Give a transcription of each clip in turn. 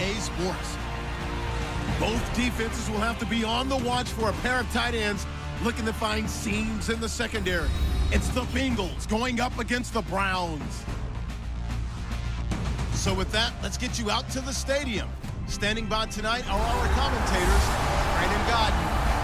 EA Sports. Both defenses will have to be on the watch for a pair of tight ends looking to find seams in the secondary. It's the Bengals going up against the Browns. So with that, let's get you out to the stadium. Standing by tonight are our commentators, Brandon Godden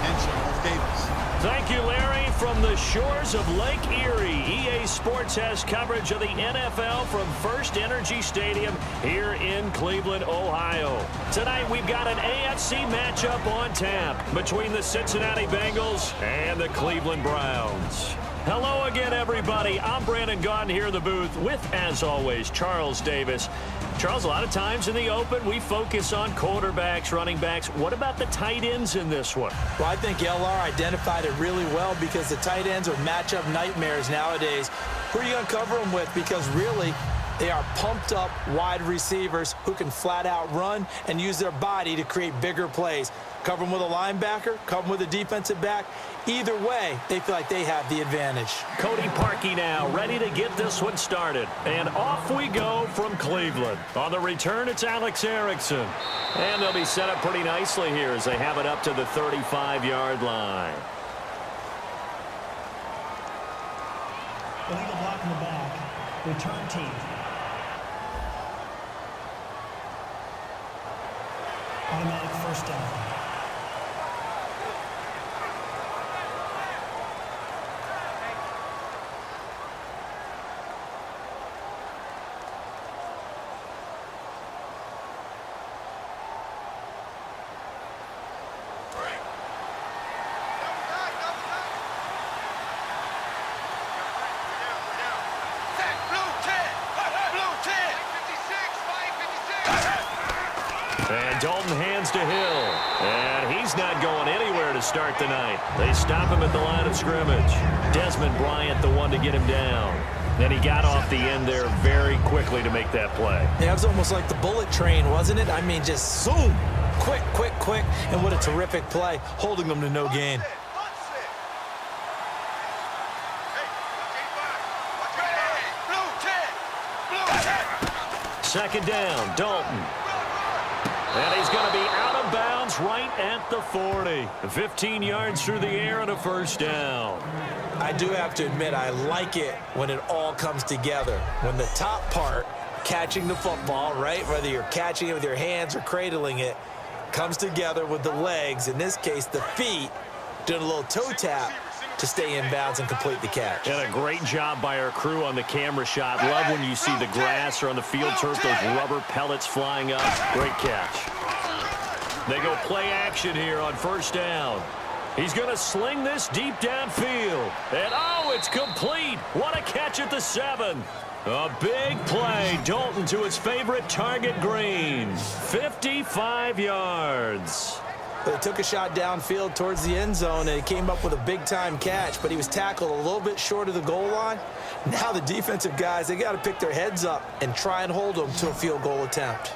and Charles Davis. Thank you, Larry. From the shores of Lake Erie, EA Sports has coverage of the NFL from First Energy Stadium here in Cleveland, Ohio. Tonight, we've got an AFC matchup on tap between the Cincinnati Bengals and the Cleveland Browns. Hello again, everybody. I'm Brandon Gaudin here in the booth with, as always, Charles Davis. Charles, a lot of times in the open, we focus on quarterbacks, running backs. What about the tight ends in this one? Well, I think LR identified it really well because the tight ends are matchup nightmares nowadays. Who are you going to cover them with? Because really, they are pumped up wide receivers who can flat out run and use their body to create bigger plays. Cover them with a linebacker, cover them with a defensive back. Either way, they feel like they have the advantage. Cody Parkey now ready to get this one started. And off we go from Cleveland. On the return, it's Alex Erickson. And they'll be set up pretty nicely here as they have it up to the 35-yard line. Illegal block in the back. Return team. Automatic first down. And Dalton hands to Hill. And he's not going anywhere to start the night. They stop him at the line of scrimmage. Desmond Bryant, the one to get him down. And he got off the end there very quickly to make that play. Yeah, it was almost like the bullet train, wasn't it? I mean, just zoom. Quick, quick, quick. And what a terrific play, holding them to no gain. Second down, Dalton. And he's going to be out of bounds right at the 40. 15 yards through the air and a first down. I do have to admit, I like it when it all comes together. When the top part, catching the football, right, whether you're catching it with your hands or cradling it, comes together with the legs, in this case the feet, doing a little toe tap to stay in bounds and complete the catch. And a great job by our crew on the camera shot. Love when you see the grass or on the field turf, those rubber pellets flying up. Great catch. They go play action here on first down. He's going to sling this deep downfield. And, oh, it's complete. What a catch at the 7. A big play. Dalton to his favorite target, Green. 55 yards. They took a shot downfield towards the end zone, and he came up with a big-time catch, but he was tackled a little bit short of the goal line. Now the defensive guys, they got to pick their heads up and try and hold them to a field goal attempt.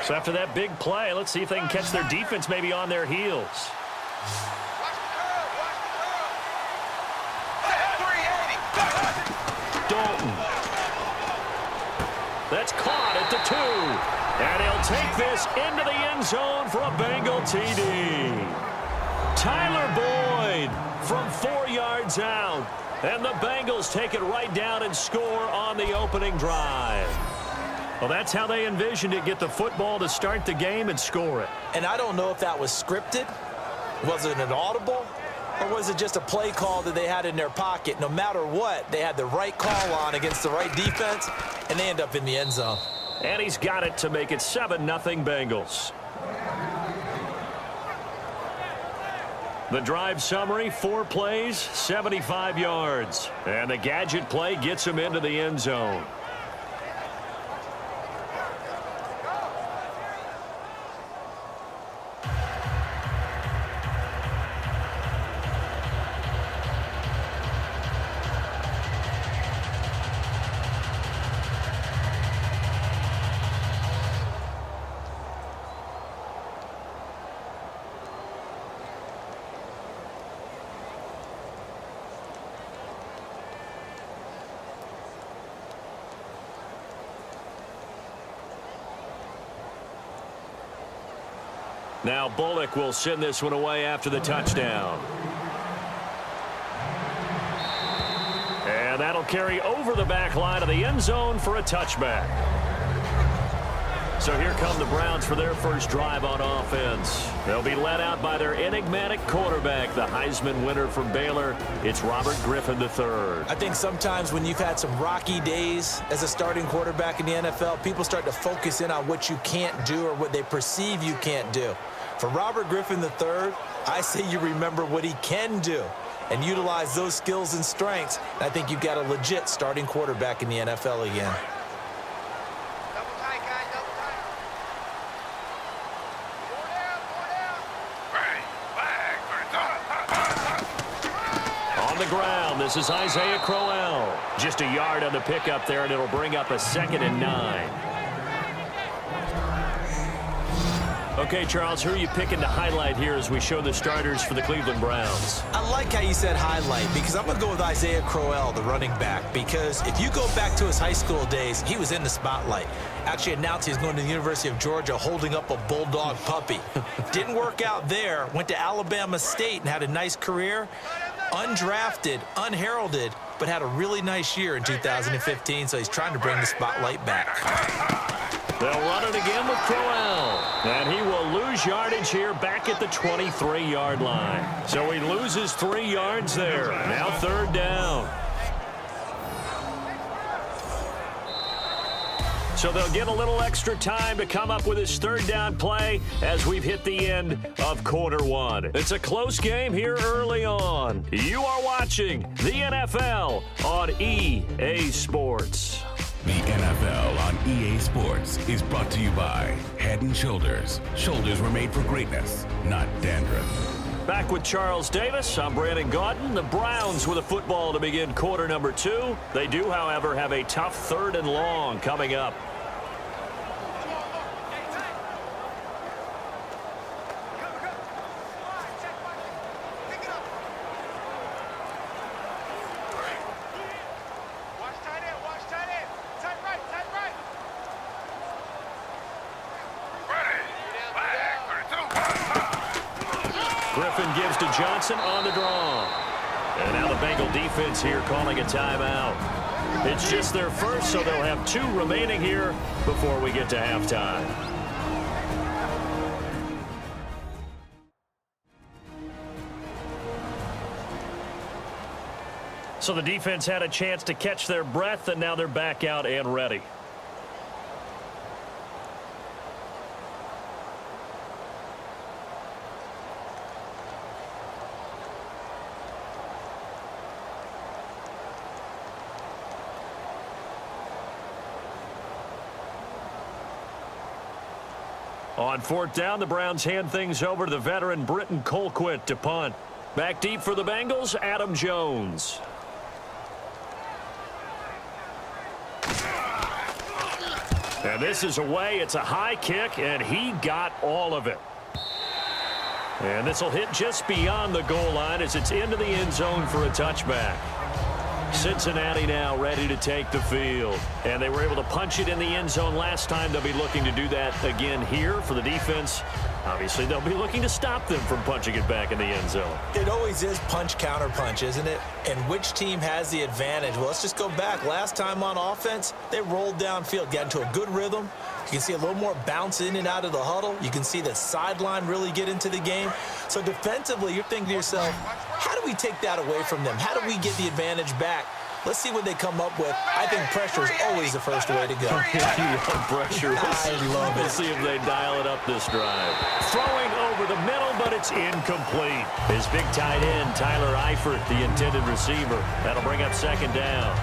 So after that big play, let's see if they can catch their defense maybe on their heels. Dalton. That's caught at the 2. And he'll take this into the end zone for a Bengal TD. Tyler Boyd from 4 yards out. And the Bengals take it right down and score on the opening drive. Well, that's how they envisioned it, get the football to start the game and score it. And I don't know if that was scripted. Was it an audible? Or was it just a play call that they had in their pocket? No matter what, they had the right call on against the right defense, and they end up in the end zone. And he's got it to make it 7-0 Bengals. The drive summary, 4 plays, 75 yards. And the gadget play gets him into the end zone. Now Bullock will send this one away after the touchdown. And that'll carry over the back line of the end zone for a touchback. So here come the Browns for their first drive on offense. They'll be led out by their enigmatic quarterback, the Heisman winner from Baylor. It's Robert Griffin III. I think sometimes when you've had some rocky days as a starting quarterback in the NFL, people start to focus in on what you can't do or what they perceive you can't do. For Robert Griffin III, I say you remember what he can do and utilize those skills and strengths. I think you've got a legit starting quarterback in the NFL again. On the ground, this is Isaiah Crowell. Just a yard on the pickup there, and it'll bring up a 2nd and 9. Okay, Charles, who are you picking to highlight here as we show the starters for the Cleveland Browns? I like how you said highlight because I'm going to go with Isaiah Crowell, the running back, because if you go back to his high school days, he was in the spotlight. Actually announced he's going to the University of Georgia holding up a bulldog puppy. Didn't work out there, went to Alabama State and had a nice career. Undrafted, unheralded, but had a really nice year in 2015, so he's trying to bring the spotlight back. They'll run it again with Crowell. And he will lose yardage here back at the 23-yard line. So he loses 3 yards there. Now 3rd down. So they'll get a little extra time to come up with his 3rd down play as we've hit the end of quarter 1. It's a close game here early on. You are watching the NFL on EA Sports. The NFL on EA Sports is brought to you by Head & Shoulders. Shoulders were made for greatness, not dandruff. Back with Charles Davis. I'm Brandon Gaudin. The Browns with a football to begin quarter number 2. They do, however, have a tough 3rd and long coming up. Griffin gives to Johnson on the draw. And now the Bengal defense here calling a timeout. It's just their first, so they'll have 2 remaining here before we get to halftime. So the defense had a chance to catch their breath, and now they're back out and ready. On 4th down, the Browns hand things over to the veteran Britton Colquitt to punt. Back deep for the Bengals, Adam Jones. And this is away. It's a high kick, and he got all of it. And this will hit just beyond the goal line as it's into the end zone for a touchback. Cincinnati now ready to take the field. And they were able to punch it in the end zone last time. They'll be looking to do that again here for the defense. Obviously, they'll be looking to stop them from punching it back in the end zone. It always is punch, counter punch, isn't it? And which team has the advantage? Well, let's just go back. Last time on offense, they rolled downfield, got into a good rhythm. You can see a little more bounce in and out of the huddle. You can see the sideline really get into the game. So defensively, you're thinking to yourself, how do we take that away from them? How do we get the advantage back? Let's see what they come up with. I think pressure is always the first way to go. You love pressure. I love it. We'll see if they dial it up this drive. Throwing over the middle, but it's incomplete. His big tight end, Tyler Eifert, the intended receiver. That'll bring up 2nd down.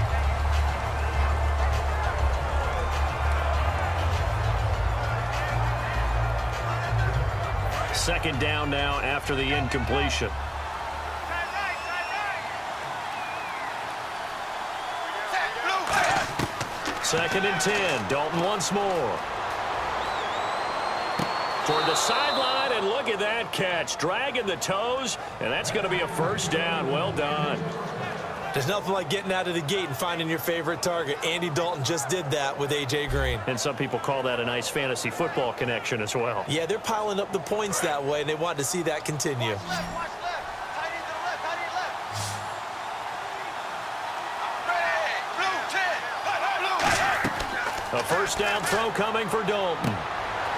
Second down now after the incompletion. Second and 10. Dalton once more. Toward the sideline, and look at that catch. Dragging the toes, and that's going to be a first down. Well done. There's nothing like getting out of the gate and finding your favorite target. Andy Dalton just did that with A.J. Green. And some people call that a nice fantasy football connection as well. Yeah, they're piling up the points that way, and they want to see that continue. A first down throw coming for Dalton.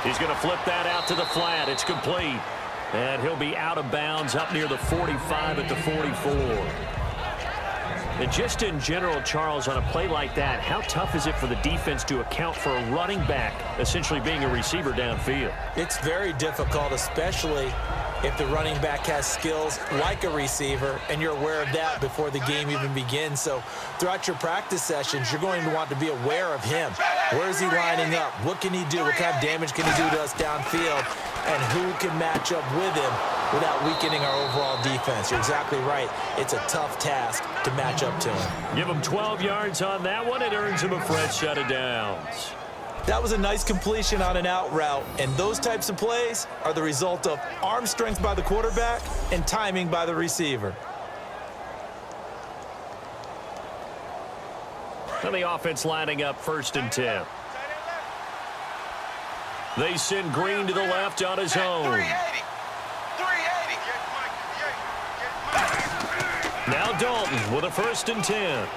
He's going to flip that out to the flat. It's complete. And he'll be out of bounds up near the 45 at the 44. And just in general, Charles, on a play like that, how tough is it for the defense to account for a running back essentially being a receiver downfield? It's very difficult, especially if the running back has skills like a receiver, and you're aware of that before the game even begins. So throughout your practice sessions, you're going to want to be aware of him. Where is he lining up? What can he do? What kind of damage can he do to us downfield? And who can match up with him without weakening our overall defense? You're exactly right. It's a tough task to match up to him. Give him 12 yards on that one. It earns him a fresh set of downs. That was a nice completion on an out route, and those types of plays are the result of arm strength by the quarterback and timing by the receiver. And the offense lining up 1st and 10. They send Green to the left on his own. Now Dalton with a 1st and 10.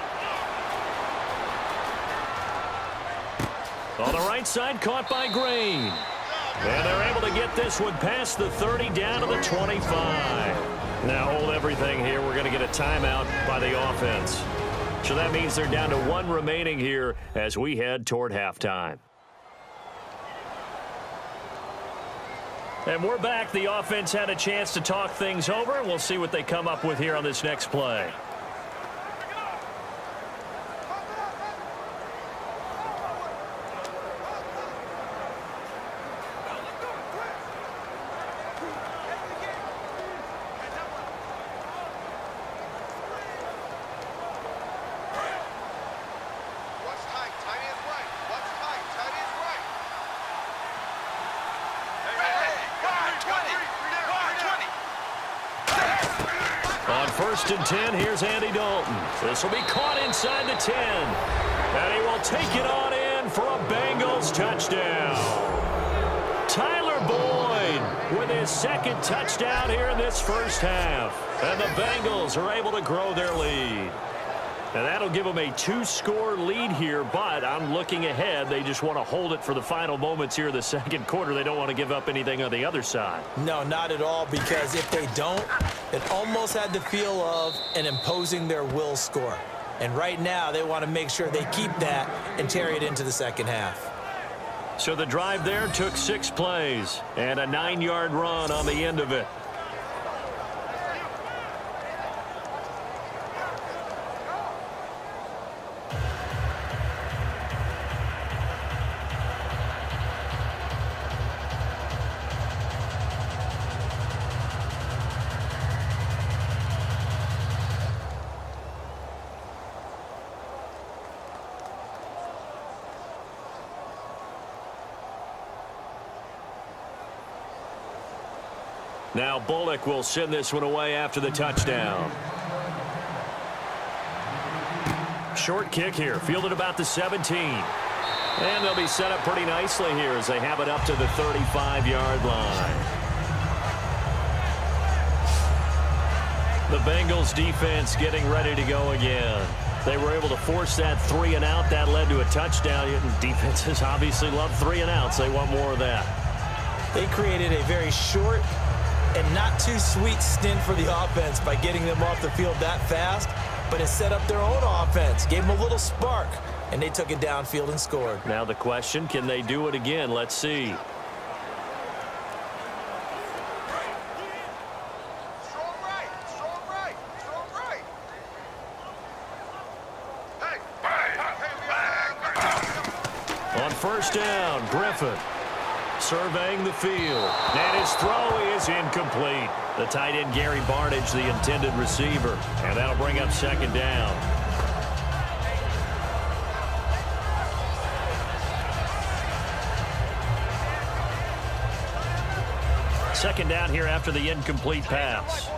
On the right side, caught by Green. And they're able to get this one past the 30 down to the 25. Now hold everything here. We're going to get a timeout by the offense. So that means they're down to 1 remaining here as we head toward halftime. And we're back. The offense had a chance to talk things over. We'll see what they come up with here on this next play. On 1st and 10, here's Andy Dalton. This will be caught inside the 10. And he will take it on in for a Bengals touchdown. Tyler Boyd with his 2nd touchdown here in this first half. And the Bengals are able to grow their lead. And that'll give them a 2-score lead here, but I'm looking ahead. They just want to hold it for the final moments here in the 2nd quarter. They don't want to give up anything on the other side. No, not at all, because if they don't, it almost had the feel of an imposing their will score. And right now, they want to make sure they keep that and carry it into the 2nd half. So the drive there took 6 plays and a 9-yard run on the end of it. Now Bullock will send this one away after the touchdown. Short kick here, fielded about the 17. And they'll be set up pretty nicely here as they have it up to the 35-yard line. The Bengals defense getting ready to go again. They were able to force that 3-and-out. That led to a touchdown. Defenses obviously love 3-and-outs. They want more of that. They created a very short and not too sweet stint for the offense by getting them off the field that fast, but it set up their own offense, gave them a little spark, and they took it downfield and scored. Now the question, can they do it again? Let's see. On 1st down, Griffin surveying the field, and his throw is incomplete. The tight end, Gary Barnidge, the intended receiver, and that'll bring up 2nd down. Second down here after the incomplete pass.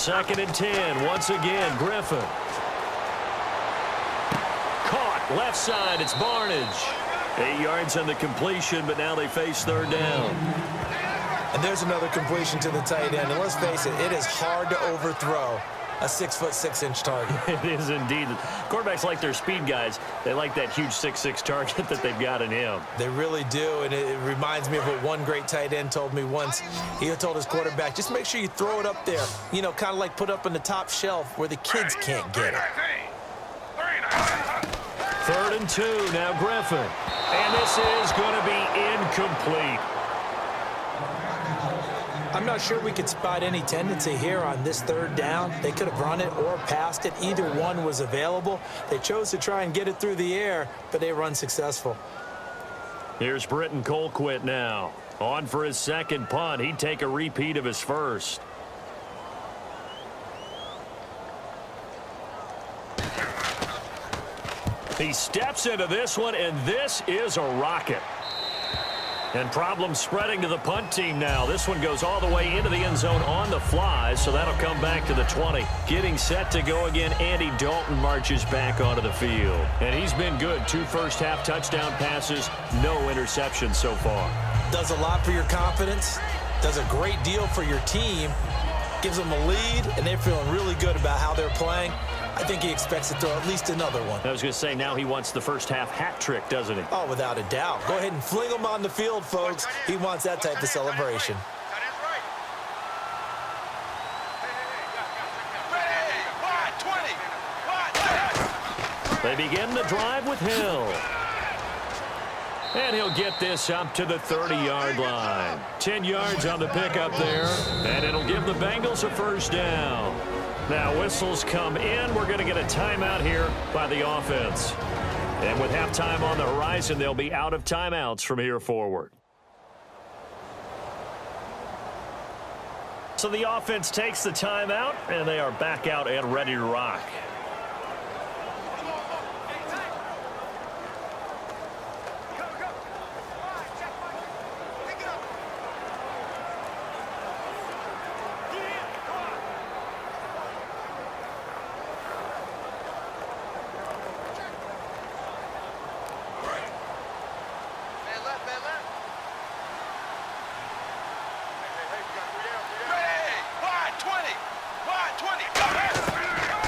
2nd and 10. Once again, Griffin. Caught left side. It's Barnage. 8 yards on the completion, but now they face 3rd down. And there's another completion to the tight end. And let's face it, it is hard to overthrow a 6'6" target. It is indeed. Quarterbacks like their speed guys. They like that huge 6'6" target that they've got in him. They really do, and it reminds me of what one great tight end told me once. He told his quarterback, just make sure you throw it up there, you know, kind of like put up on the top shelf where the kids can't get it. 3rd and 2, now Griffin. And this is going to be incomplete. I'm not sure we could spot any tendency here on this 3rd down. They could have run it or passed it. Either one was available. They chose to try and get it through the air, but they were unsuccessful. Here's Britton Colquitt now. On for his 2nd punt. He'd take a repeat of his 1st. He steps into this one, and this is a rocket. And problems spreading to the punt team now. This one goes all the way into the end zone on the fly, so that'll come back to the 20. Getting set to go again, Andy Dalton marches back onto the field. And he's been good. 2 first-half touchdown passes, no interceptions so far. Does a lot for your confidence, does a great deal for your team, gives them a lead, and they're feeling really good about how they're playing. I think he expects to throw at least another one. I was going to say, now he wants the first-half hat trick, doesn't he? Oh, without a doubt. Go ahead and fling him on the field, folks. He wants that type of celebration. They begin the drive with Hill. And he'll get this up to the 30-yard line. 10 yards on the pickup there, and it'll give the Bengals a 1st down. Now whistles come in. We're going to get a timeout here by the offense. And with halftime on the horizon, they'll be out of timeouts from here forward. So the offense takes the timeout, and they are back out and ready to rock.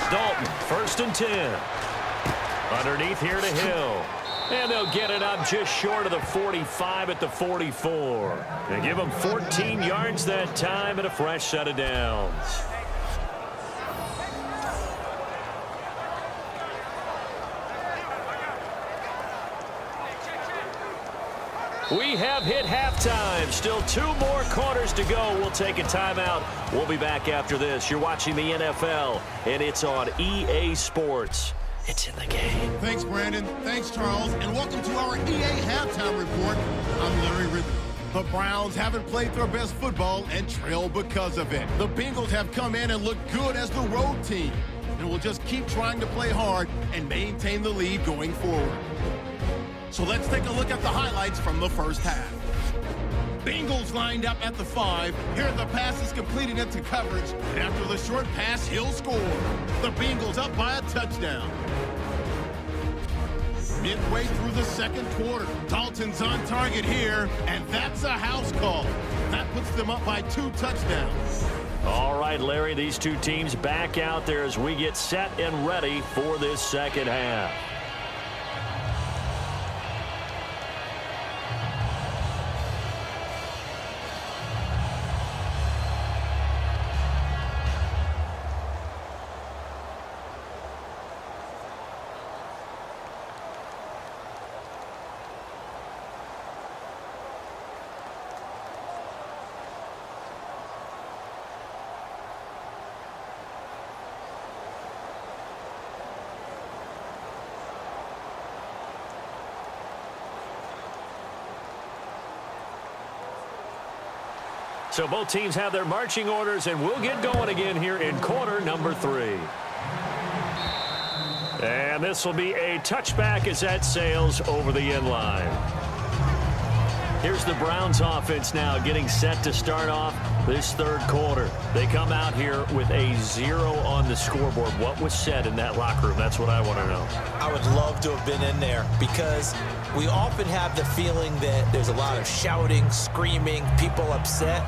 Dalton, 1st and 10. Underneath here to Hill. And they'll get it up just short of the 45 at the 44. They give them 14 yards that time and a fresh set of downs. We have hit halftime. Still 2 more quarters to go. We'll take a timeout. We'll be back after this. You're watching the NFL, and it's on EA Sports. It's in the game. Thanks, Brandon. Thanks, Charles. And welcome to our EA Halftime Report. I'm Larry Ridley. The Browns haven't played their best football and trail because of it. The Bengals have come in and looked good as the road team. And will just keep trying to play hard and maintain the lead going forward. So let's take a look at the highlights from the first half. Bengals lined up at the 5. Here the pass is completed into coverage. And after the short pass, he'll score. The Bengals up by a touchdown. Midway through the 2nd quarter, Dalton's on target here, and that's a house call. That puts them up by 2 touchdowns. All right, Larry, these 2 teams back out there as we get set and ready for this 2nd half. So both teams have their marching orders, and we'll get going again here in quarter number 3. And this will be a touchback as that sails over the end line. Here's the Browns offense now getting set to start off this third quarter. They come out here with a 0 on the scoreboard. What was said in that locker room? That's what I want to know. I would love to have been in there because we often have the feeling that there's a lot of shouting, screaming, people upset.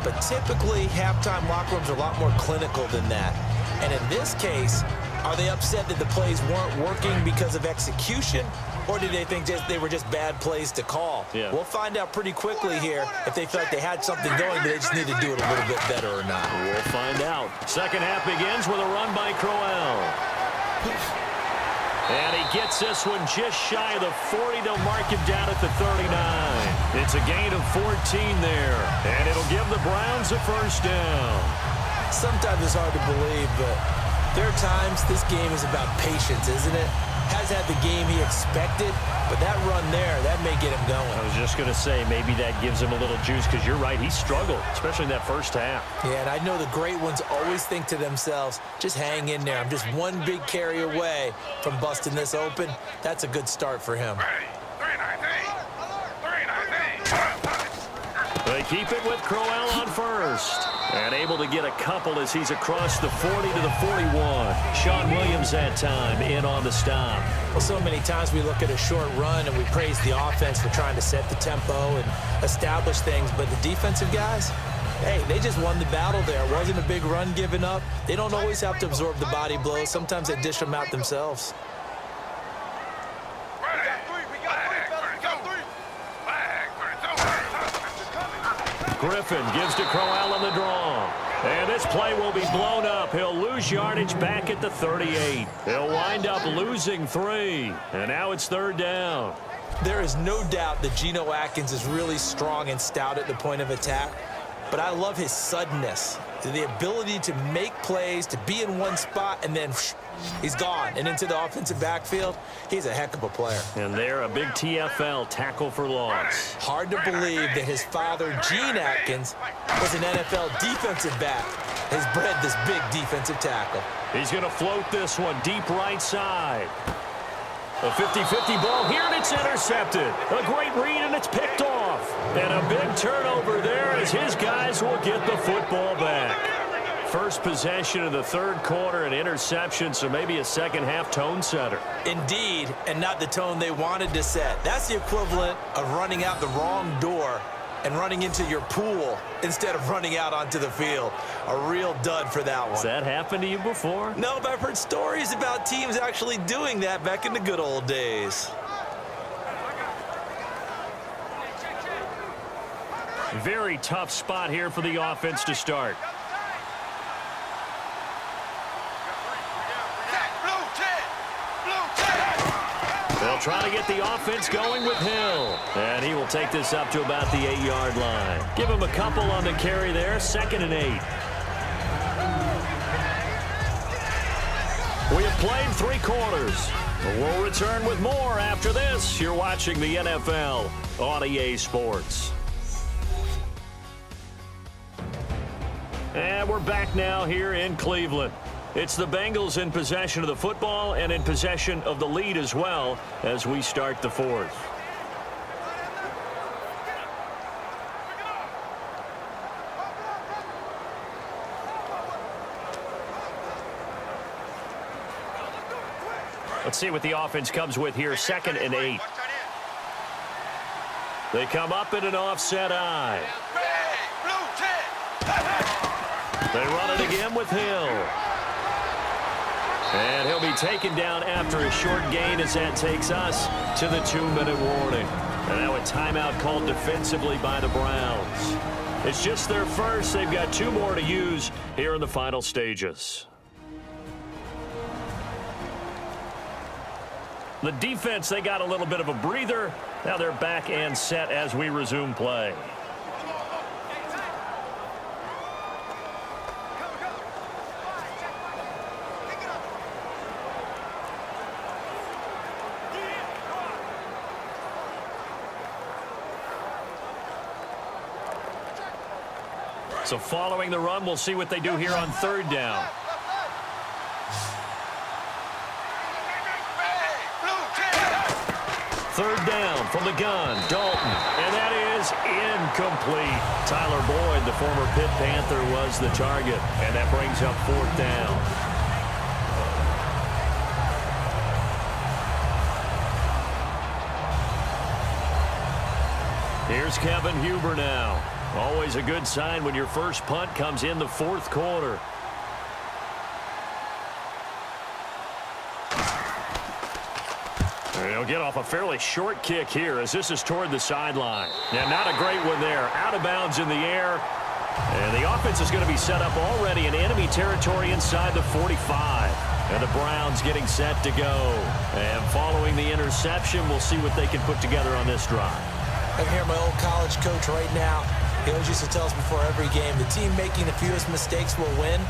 But typically, halftime locker rooms are a lot more clinical than that. And in this case, are they upset that the plays weren't working because of execution? Or did they think they were just bad plays to call? Yeah. We'll find out pretty quickly here if they felt they had something going, but they just need to do it a little bit better or not. We'll find out. Second half begins with a run by Crowell. And he gets this one just shy of the 40. They'll mark him down at the 39. It's a gain of 14 there. And it'll give the Browns a first down. Sometimes it's hard to believe, but there are times this game is about patience, isn't it? Hasn't had the game he expected, but that run there, that may get him going. I was just going to say, maybe that gives him a little juice, because you're right, he struggled, especially in that first half. Yeah, and I know the great ones always think to themselves, just hang in there. I'm just one big carry away from busting this open. That's a good start for him. They keep it with Crowell on first. And able to get a couple as he's across the 40 to the 41. Sean Williams that time in on the stop. Well, so many times we look at a short run and we praise the offense for trying to set the tempo and establish things. But the defensive guys, hey, they just won the battle there. It wasn't a big run given up. They don't always have to absorb the body blows. Sometimes they dish them out themselves. Griffin gives to Crowell on the draw. And this play will be blown up. He'll lose yardage back at the 38. He'll wind up losing 3. And now it's third down. There is no doubt that Geno Atkins is really strong and stout at the point of attack. But I love his suddenness, the ability to make plays, to be in one spot, and then he's gone and into the offensive backfield. He's a heck of a player. And there, a big TFL, tackle for loss. Hard to believe that his father, Gene Atkins, was an NFL defensive back. Has bred this big defensive tackle. He's going to float this one deep right side. A 50-50 ball here, and it's intercepted. A great read, and it's picked off. And a big turnover there as his guys will get the football back. First possession of the third quarter, an interception, so maybe a second-half tone setter. Indeed, and not the tone they wanted to set. That's the equivalent of running out the wrong door and running into your pool instead of running out onto the field. A real dud for that one. Has that happened to you before? No, but I've heard stories about teams actually doing that back in the good old days. Very tough spot here for the offense to start. They'll try to get the offense going with Hill. And he will take this up to about the 8-yard line. Give him a couple on the carry there. 2nd and 8. We have played 3 quarters. We'll return with more after this. You're watching the NFL on EA Sports. And we're back now here in Cleveland. It's the Bengals in possession of the football and in possession of the lead as well as we start the fourth. Let's see what the offense comes with here. 2nd and 8. They come up in an offset eye. They run it again with Hill. And he'll be taken down after a short gain as that takes us to the 2-minute warning. And now a timeout called defensively by the Browns. It's just their first. They've got 2 more to use here in the final stages. The defense, they got a little bit of a breather. Now they're back and set as we resume play. So following the run, we'll see what they do here on 3rd down. Third down from the gun, Dalton. And that is incomplete. Tyler Boyd, the former Pitt Panther, was the target, and that brings up 4th down. Here's Kevin Huber now. Always a good sign when your first punt comes in the 4th quarter. He'll get off a fairly short kick here as this is toward the sideline. Yeah, not a great one there. Out of bounds in the air. And the offense is going to be set up already in enemy territory inside the 45. And the Browns getting set to go. And following the interception, we'll see what they can put together on this drive. I can hear my old college coach right now. He always used to tell us before every game, the team making the fewest mistakes will win.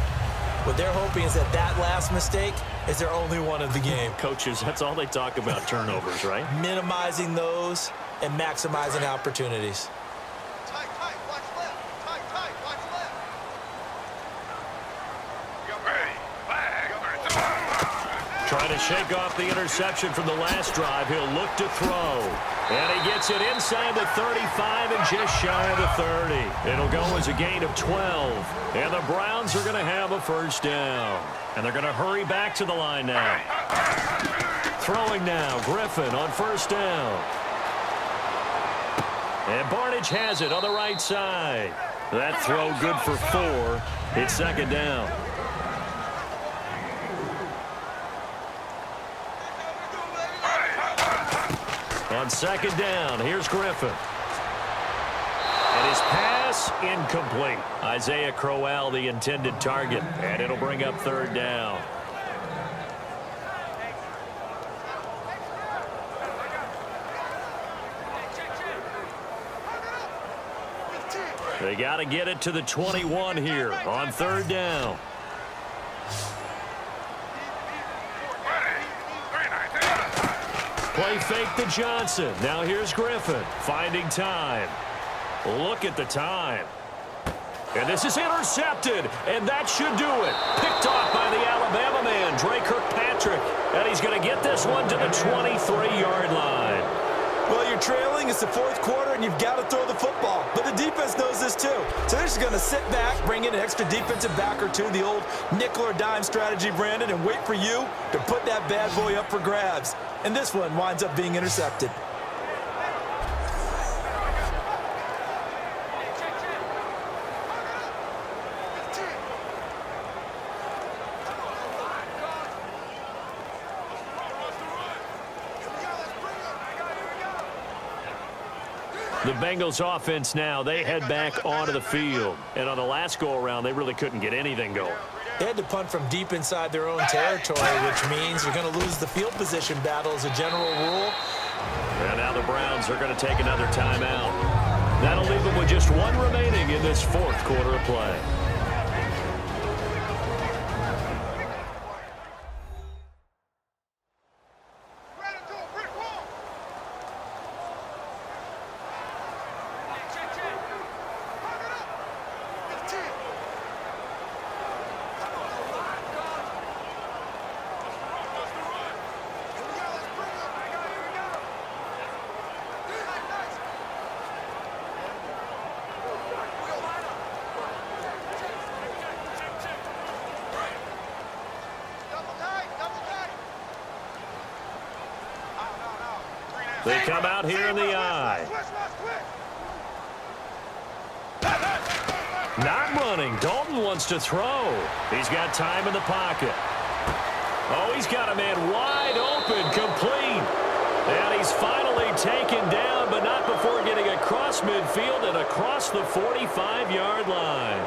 What they're hoping is that last mistake is their only one of the game. Coaches, that's all they talk about, turnovers, right? Minimizing those and maximizing opportunities. Tight, watch left. Tight, watch left. Get ready. Trying to shake off the interception from the last drive. He'll look to throw. And he gets it inside the 35 and just shy of the 30. It'll go as a gain of 12. And the Browns are going to have a first down. And they're going to hurry back to the line now. Throwing now, Griffin on first down. And Barnage has it on the right side. That throw good for 4. It's second down. On second down, here's Griffin. And his pass incomplete. Isaiah Crowell, the intended target. And it'll bring up 3rd down. They got to get it to the 21 here on 3rd down. Play fake to Johnson. Now here's Griffin finding time. Look at the time. And this is intercepted, and that should do it. Picked off by the Alabama man, Dre Kirkpatrick. And he's going to get this one to the 23-yard line. Well, you're trailing. It's the 4th quarter, and you've got to throw the football. But the defense knows this, too. So they're just going to sit back, bring in an extra defensive back or two, the old nickel or dime strategy, Brandon, and wait for you to put that bad boy up for grabs. And this one winds up being intercepted. The Bengals offense now, they head back onto the field. And on the last go-around, they really couldn't get anything going. They had to punt from deep inside their own territory, which means you're going to lose the field position battle as a general rule. And now the Browns are going to take another timeout. That'll leave them with just 1 remaining in this 4th quarter of play. They come out here in the eye. Not running. Dalton wants to throw. He's got time in the pocket. Oh, he's got a man wide open, complete. And he's finally taken down, but not before getting across midfield and across the 45-yard line.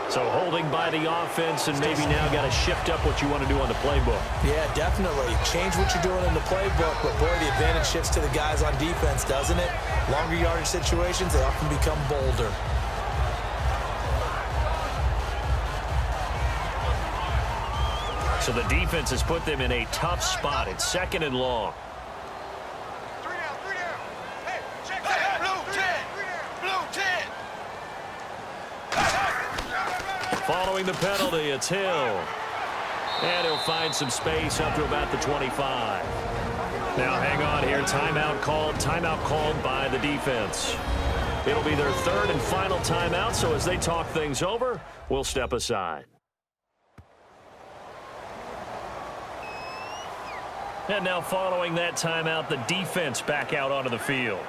So holding by the offense, and maybe now got to shift up what you want to do on the playbook. Yeah, definitely. Change what you're doing in the playbook, but boy, the advantage shifts to the guys on defense, doesn't it? Longer yardage situations, they often become bolder. So the defense has put them in a tough spot. It's 2nd and long. Following the penalty, it's Hill. And he'll find some space up to about the 25. Now hang on here. Timeout called by the defense. It'll be their third and final timeout, so as they talk things over, we'll step aside. And now following that timeout, the defense back out onto the field.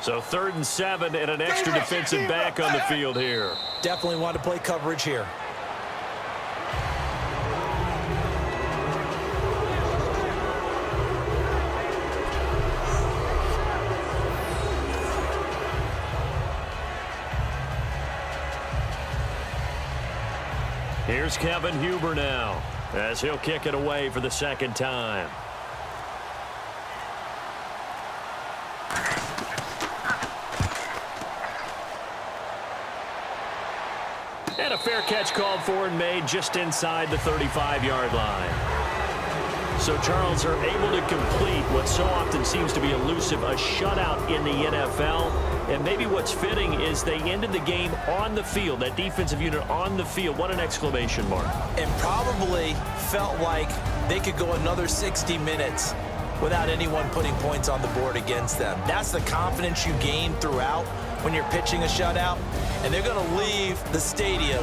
So 3rd and 7 and an extra defensive back on the field here. Definitely want to play coverage here. Here's Kevin Huber now as he'll kick it away for the second time. And a fair catch called for and made just inside the 35-yard line. So Charles are able to complete what so often seems to be elusive, a shutout in the NFL. And maybe what's fitting is they ended the game on the field, that defensive unit on the field. What an exclamation mark. And probably felt like they could go another 60 minutes without anyone putting points on the board against them. That's the confidence you gain throughout when you're pitching a shutout. And they're going to leave the stadium